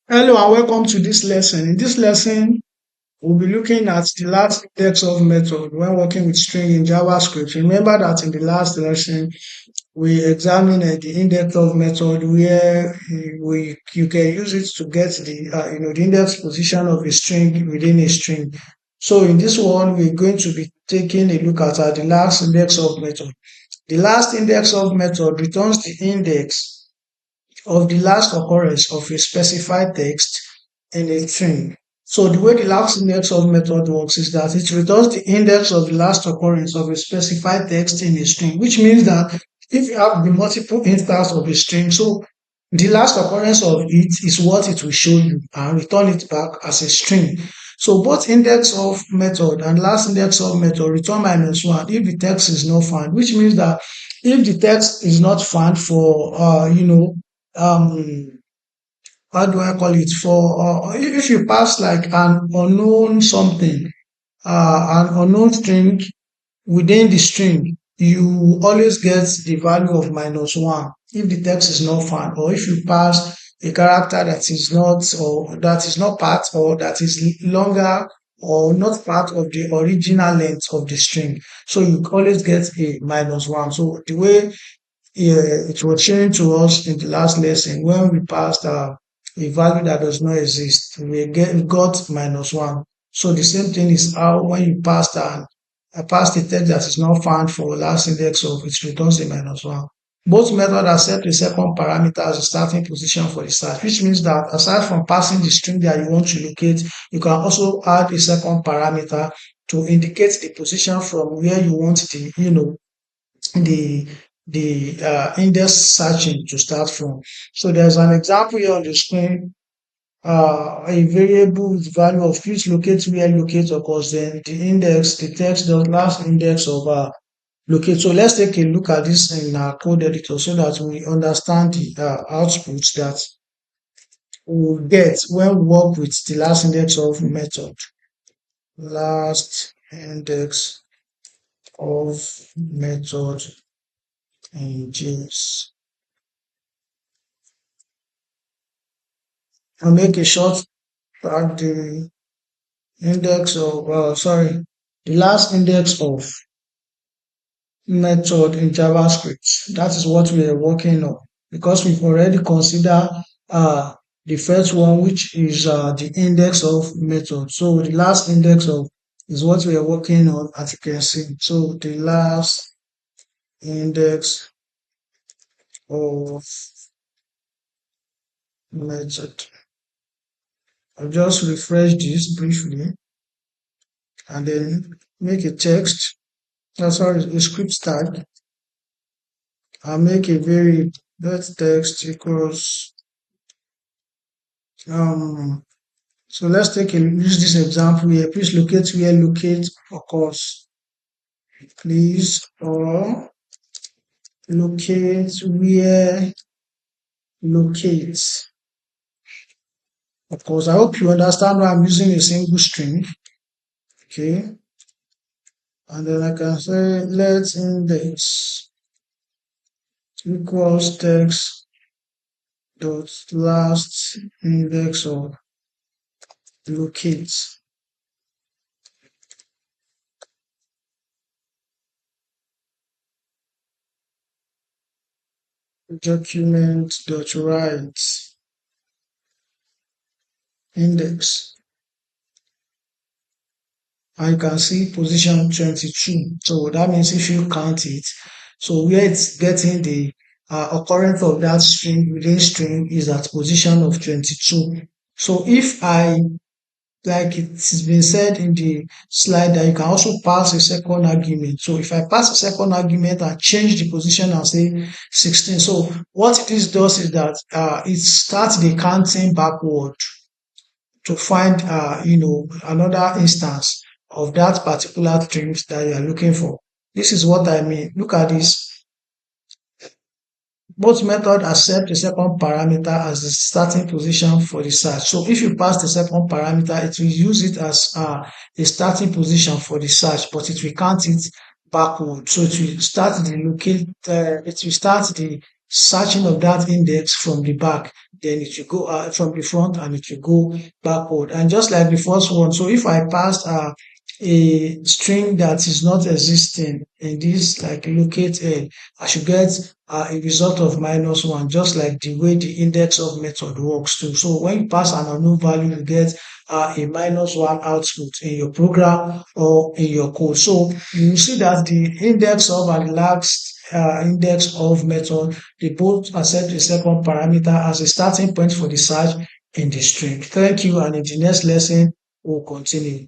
Hello and welcome to this lesson. In this lesson, we'll be looking at the last index of method when working with string in JavaScript. Remember that in the last lesson, we examined the index of method where you can use it to get the index position of a string within a string. So in this one, we're going to be taking a look at the last index of method. The last index of method returns the index of the last occurrence of a specified text in a string. So the way the last index of method works is that it returns the index of the last occurrence of a specified text in a string, which means that if you have the multiple instance of a string, so the last occurrence of it is what it will show you and return it back as a string. So both index of method and last index of method return -1 if the text is not found, which means that if the text is not found for um how do I call it, for if you pass like an unknown something, an unknown string within the string, you always get the value of -1 if the text is not found, or if you pass a character that is not, or that is not part, or that is longer or not part of the original length of the string. So you always get a -1. So the way it was shown to us in the last lesson when we passed a value that does not exist, we got -1. So the same thing is how when you pass the text that is not found for last index of, it returns a -1. Both methods accept a second parameter as a starting position for the search, which means that aside from passing the string that you want to locate, you can also add a second parameter to indicate the position from where you want the index searching to start from. So there's an example here on the screen. A variable with value of please locate where locate occurs, then the text, the last index of locate. So let's take a look at this in our code editor so that we understand the outputs that we'll get when we work with the last index of method. Last index of method in JS. I'll make a short at the index of, the last index of method in JavaScript. That is what we are working on because we've already considered uh, the first one, which is the index of method. So the last index of is what we are working on, as you can see. So the last index of method. I'll just refresh this briefly and then make a text. Sorry, a script tag. I'll make a variable that text equals um so let's use this example here. Please locate where locate occurs. Please or locate where locate occurs. I hope you understand why I'm using a single string. Okay. And then I can say let index equals text dot last index of locate. Document dot write index, and you can see position 22. So that means if you count it, so where it's getting the occurrence of that string within string is at position of 22. So if I, like it's been said in the slide, that you can also pass a second argument. So if I pass a second argument and change the position and say 16, so what this does is that it starts the counting backward to find another instance of that particular string that you are looking for. This is what I mean. Look at this. Both methods accept the second parameter as the starting position for the search. So if you pass the second parameter, it will use it as a starting position for the search, but it will count it backward. So it will start the searching of that index from the back. then it will go from the front and it will go backward. And just like the first one, so if I passed a string that is not existing in this, like locate L, I should get a result of -1, just like the way the index of method works too. So when you pass an unknown value, you get a -1 output in your program or in your code. So you see that the index of and the last index of method, they both accept the second parameter as a starting point for the search in the string. Thank you, and in the next lesson, we'll continue.